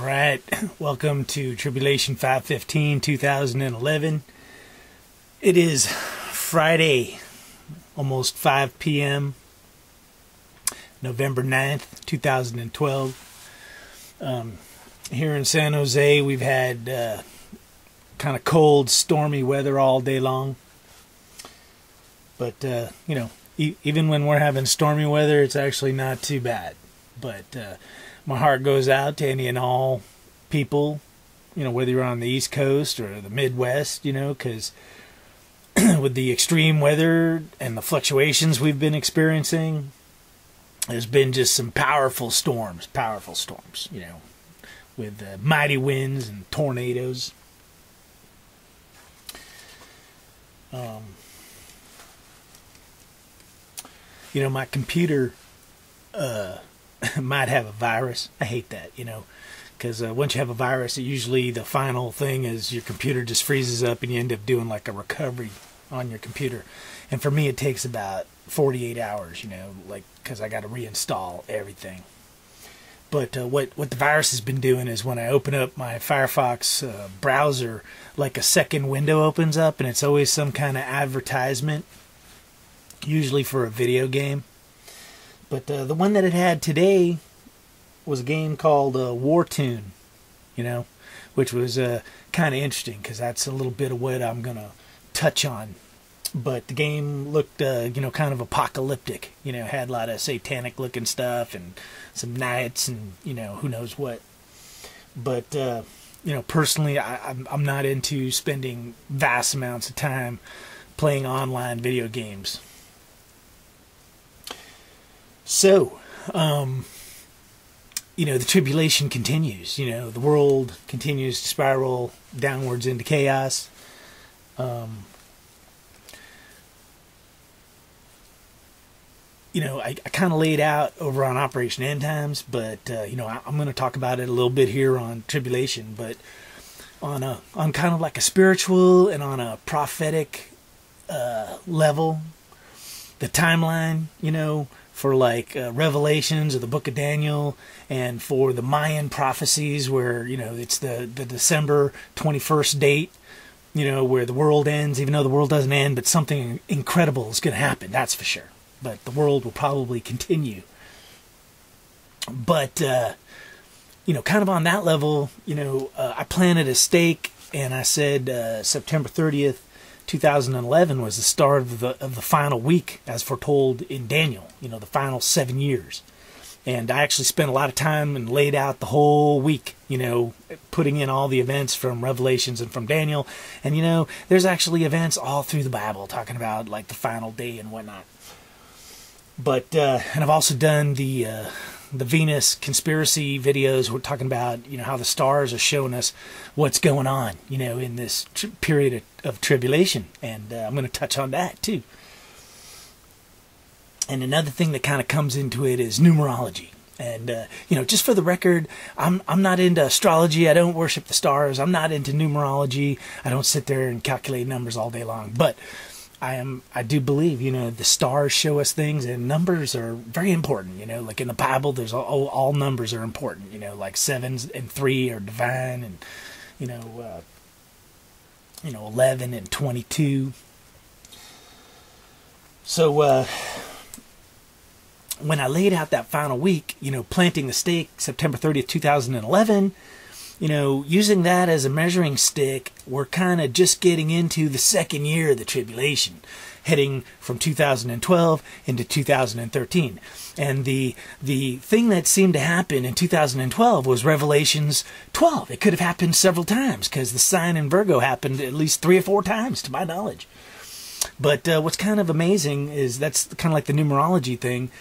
All right, welcome to Tribulation 515 2011. It is Friday, almost 5 p.m., November 9th, 2012. Here in San Jose, we've had kind of cold, stormy weather all day long. But, even when we're having stormy weather, it's actually not too bad. But my heart goes out to any and all people, whether you're on the East Coast or the Midwest, because with the extreme weather and the fluctuations we've been experiencing, there's been just some powerful storms, with mighty winds and tornadoes. My computer might have a virus. I hate that, because once you have a virus, usually the final thing is your computer just freezes up and you end up doing like a recovery on your computer. And for me, it takes about 48 hours, because I got to reinstall everything. But what the virus has been doing is when I open up my Firefox browser, like a second window opens up and it's always some kind of advertisement, usually for a video game. But the one that it had today was a game called War Tune, which was kind of interesting because that's a little bit of what I'm going to touch on. But the game looked, kind of apocalyptic, had a lot of satanic looking stuff and some knights and, who knows what. But, personally, I'm not into spending vast amounts of time playing online video games. So, the tribulation continues. The world continues to spiral downwards into chaos. I kind of laid out over on Operation End Times, but, I'm going to talk about it a little bit here on Tribulation, but on kind of like a spiritual and on a prophetic level, the timeline, for like Revelations or the Book of Daniel, and for the Mayan prophecies where, it's the December 21st date, where the world ends, even though the world doesn't end, but something incredible is going to happen, that's for sure. But the world will probably continue. But, kind of on that level, I planted a stake and I said September 30th, 2011 was the start of the final week, as foretold in Daniel, the final 7 years. And I actually spent a lot of time and laid out the whole week, putting in all the events from Revelations and from Daniel. And, there's actually events all through the Bible talking about like the final day and whatnot. But, and I've also done the Venus conspiracy videos. We're talking about, how the stars are showing us what's going on, in this period of tribulation. And I'm going to touch on that too. And another thing that kind of comes into it is numerology. And, just for the record, I'm not into astrology. I don't worship the stars. I'm not into numerology. I don't sit there and calculate numbers all day long. But I do believe, the stars show us things, and numbers are very important, like in the Bible, there's all numbers are important, like 7 and 3 are divine, and, 11 and 22. So, when I laid out that final week, planting the stake September 30th, 2011, using that as a measuring stick, we're kind of just getting into the second year of the tribulation, heading from 2012 into 2013. And the thing that seemed to happen in 2012 was Revelations 12. It could have happened several times because the sign in Virgo happened at least 3 or 4 times, to my knowledge. But what's kind of amazing is that's kind of like the numerology thing,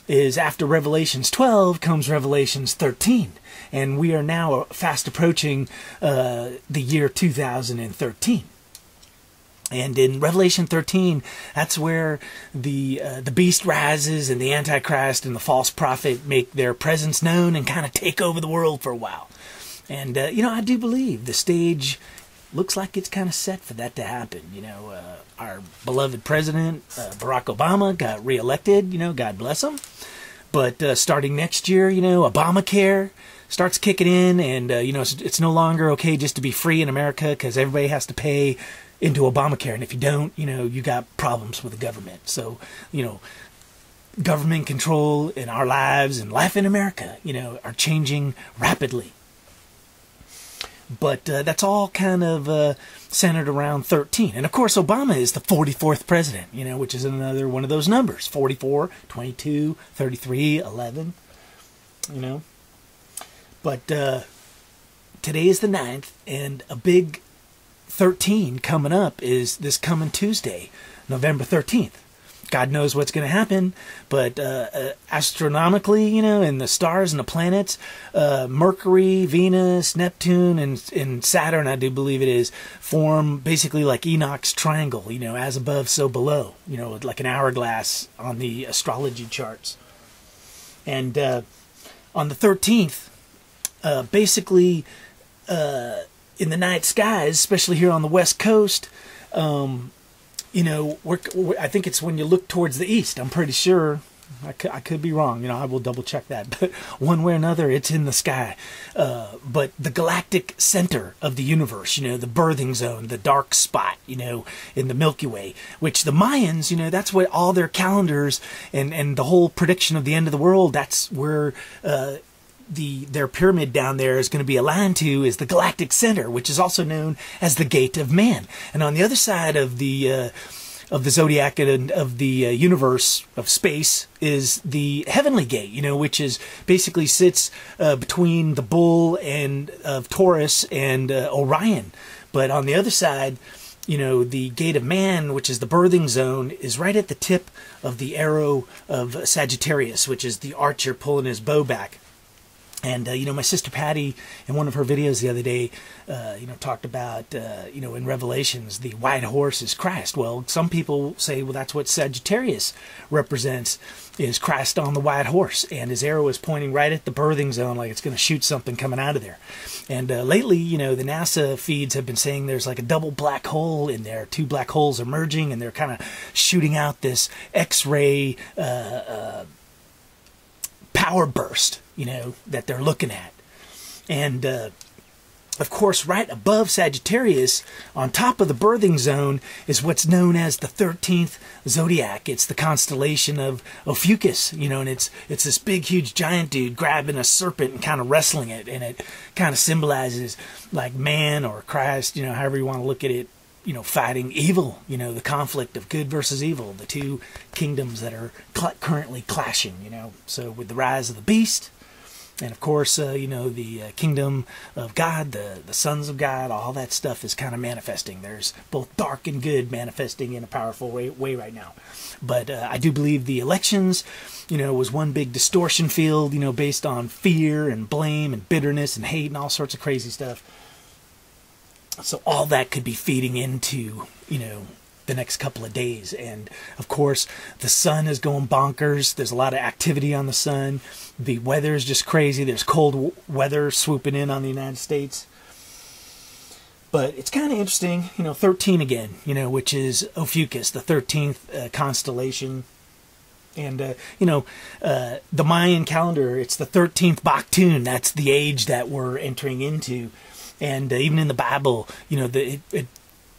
is after Revelations 12 comes Revelations 13. And we are now fast approaching the year 2013. And in Revelation 13, that's where the beast rises and the Antichrist and the false prophet make their presence known and kind of take over the world for a while. And, I do believe the stage looks like it's kind of set for that to happen. Our beloved president, Barack Obama, got reelected, God bless him. But starting next year, Obamacare, starts kicking in, and it's no longer okay just to be free in America, because everybody has to pay into Obamacare, and if you don't, you got problems with the government. So, government control in our lives and life in America, are changing rapidly. But that's all kind of centered around 13. And of course, Obama is the 44th president, which is another one of those numbers: 44, 22, 33, 11, But today is the 9th, and a big 13 coming up is this coming Tuesday, November 13th. God knows what's going to happen, but astronomically, and the stars and the planets, Mercury, Venus, Neptune, and Saturn, I do believe it is, form basically like Enoch's triangle, as above, so below, like an hourglass on the astrology charts. And on the 13th, basically, in the night skies, especially here on the West Coast, I think it's when you look towards the east. I'm pretty sure. I could be wrong. I will double check that. But one way or another, it's in the sky. But the galactic center of the universe, the birthing zone, the dark spot, in the Milky Way, which the Mayans, that's what all their calendars and the whole prediction of the end of the world, that's where their pyramid down there is going to be aligned to, is the galactic center, which is also known as the gate of man. And on the other side of the zodiac and of the universe of space is the heavenly gate, which is basically sits between the bull and of Taurus and Orion. But on the other side, the gate of man, which is the birthing zone, is right at the tip of the arrow of Sagittarius, which is the archer pulling his bow back. And, my sister Patty, in one of her videos the other day, talked about, in Revelations, the white horse is Christ. Well, some people say, well, that's what Sagittarius represents, is Christ on the white horse. And his arrow is pointing right at the birthing zone, like it's going to shoot something coming out of there. And lately, the NASA feeds have been saying there's like a double black hole in there. Two black holes are merging, and they're kind of shooting out this X-ray power burst, that they're looking at. And, of course, right above Sagittarius, on top of the birthing zone, is what's known as the 13th zodiac. It's the constellation of Ophiuchus, and it's this big, huge, giant dude grabbing a serpent and kind of wrestling it, and it kind of symbolizes, like, man or Christ, however you want to look at it, fighting evil, the conflict of good versus evil, the two kingdoms that are currently clashing, So with the rise of the beast, and of course, the kingdom of God, the sons of God, all that stuff is kind of manifesting. There's both dark and good manifesting in a powerful way right now. But I do believe the elections, was one big distortion field, based on fear and blame and bitterness and hate and all sorts of crazy stuff. So all that could be feeding into, the next couple of days. And of course, the sun is going bonkers. There's a lot of activity on the sun. The weather is just crazy. There's cold weather swooping in on the United States. But it's kind of interesting, 13 again, which is Ophiuchus, the 13th constellation. And, the Mayan calendar, it's the 13th Baktun. That's the age that we're entering into. And even in the Bible, it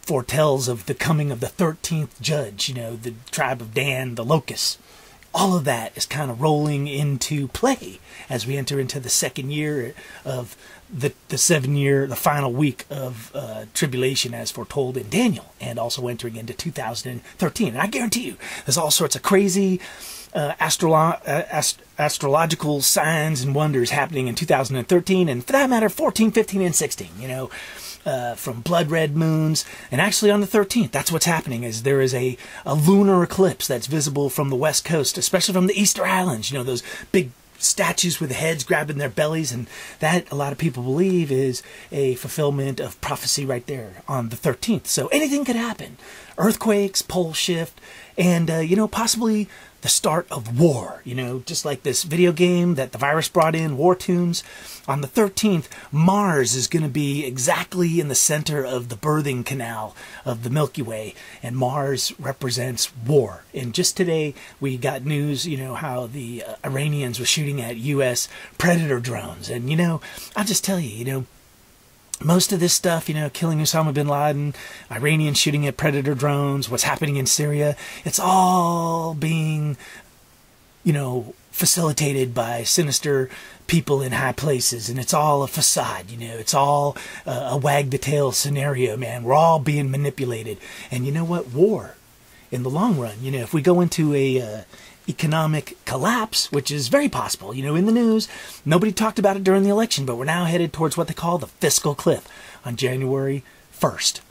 foretells of the coming of the 13th judge, the tribe of Dan, the locusts. All of that is kind of rolling into play as we enter into the second year of the 7-year, the final week of tribulation as foretold in Daniel, and also entering into 2013. And I guarantee you, there's all sorts of crazy astrological signs and wonders happening in 2013, and for that matter, 14, 15, and 16, from blood red moons. And actually on the 13th, that's what's happening, is there is a lunar eclipse that's visible from the West Coast, especially from the Easter Islands, those big statues with the heads grabbing their bellies, and that, a lot of people believe, is a fulfillment of prophecy right there on the 13th. So anything could happen. Earthquakes, pole shift, and, possibly the start of war, just like this video game that the virus brought in, War Tunes. On the 13th, Mars is going to be exactly in the center of the birthing canal of the Milky Way, and Mars represents war. And just today, we got news, how the Iranians were shooting at U.S. Predator drones. And, I'll just tell you, most of this stuff, killing Osama bin Laden, Iranians shooting at Predator drones, what's happening in Syria, it's all being, facilitated by sinister people in high places, and it's all a facade, it's all a wag the tail scenario, man. We're all being manipulated. And you know what? War, in the long run, if we go into a economic collapse, which is very possible, in the news, nobody talked about it during the election, but we're now headed towards what they call the fiscal cliff on January 1st.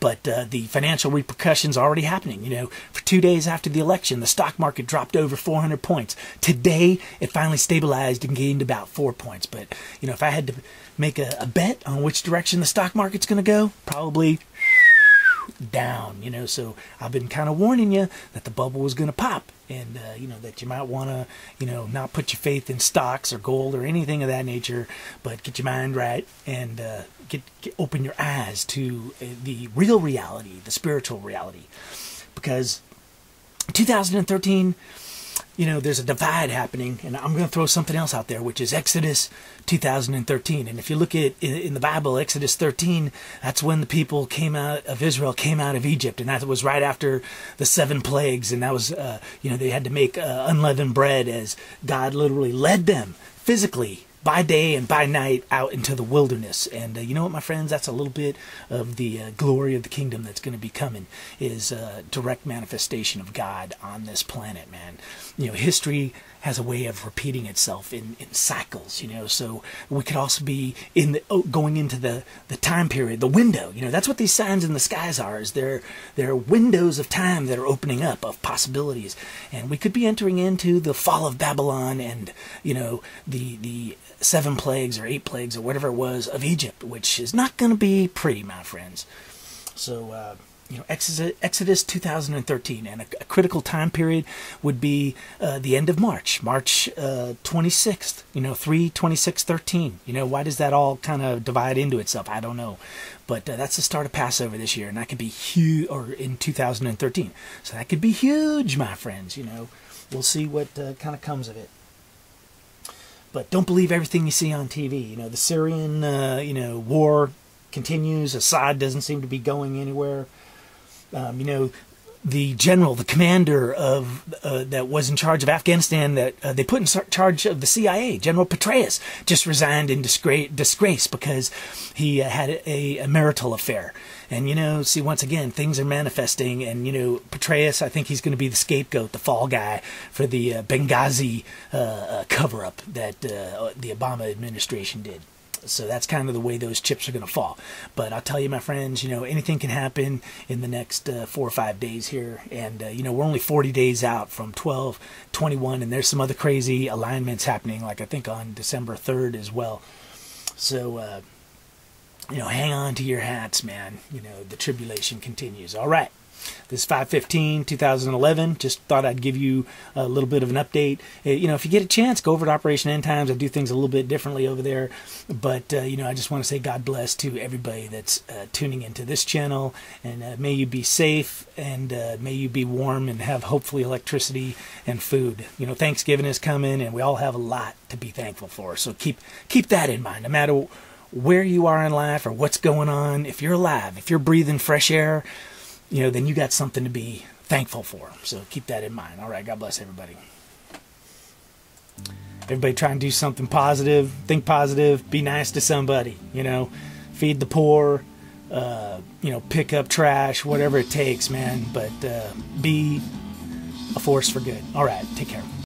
But the financial repercussions are already happening. For 2 days after the election, the stock market dropped over 400 points. Today, it finally stabilized and gained about 4 points. But, if I had to make a bet on which direction the stock market's going to go, probably down, so I've been kind of warning you that the bubble was going to pop, and that you might want to not put your faith in stocks or gold or anything of that nature, but get your mind right and open your eyes to the real reality, the spiritual reality, because 2013, there's a divide happening, and I'm going to throw something else out there, which is Exodus 2013. And if you look at in the Bible, Exodus 13, that's when the people Israel came out of Egypt, and that was right after the 7 plagues, and that was, they had to make unleavened bread as God literally led them physically by day and by night out into the wilderness. And you know what, my friends, that's a little bit of the glory of the kingdom that's going to be coming, is a direct manifestation of God on this planet, man. History has a way of repeating itself in cycles, so we could also be going into the time period, the window. That's what these signs in the skies are, is they're windows of time that are opening up of possibilities. And we could be entering into the fall of Babylon and, the 7 plagues or 8 plagues or whatever it was of Egypt, which is not going to be pretty, my friends. So, Exodus 2013, and a critical time period would be the end of March 26th, 3/26/13. Why does that all kind of divide into itself? I don't know. But that's the start of Passover this year, and that could be huge, or in 2013. So that could be huge, my friends. We'll see what kind of comes of it. But don't believe everything you see on TV. The Syrian, war continues. Assad doesn't seem to be going anywhere. The general, the commander of that was in charge of Afghanistan, that they put in charge of the CIA, General Petraeus, just resigned in disgrace because he had a marital affair. And, see, once again, things are manifesting. And, Petraeus, I think he's going to be the scapegoat, the fall guy for the Benghazi cover-up that the Obama administration did. So that's kind of the way those chips are going to fall. But I'll tell you, my friends, anything can happen in the next 4 or 5 days here. And, we're only 40 days out from 12/21, and there's some other crazy alignments happening, like I think on December 3rd as well. So, hang on to your hats, man. The tribulation continues. All right. This is 5/15/2011. Just thought I'd give you a little bit of an update. If you get a chance, go over to Operation End Times. I do things a little bit differently over there. But, I just want to say God bless to everybody that's tuning into this channel. And may you be safe, and may you be warm and have hopefully electricity and food. Thanksgiving is coming, and we all have a lot to be thankful for. So keep that in mind, no matter where you are in life or what's going on. If you're alive, if you're breathing fresh air, then you got something to be thankful for. So keep that in mind. All right, God bless everybody. Everybody try and do something positive, think positive, be nice to somebody, feed the poor, pick up trash, whatever it takes, man. But be a force for good. All right, take care.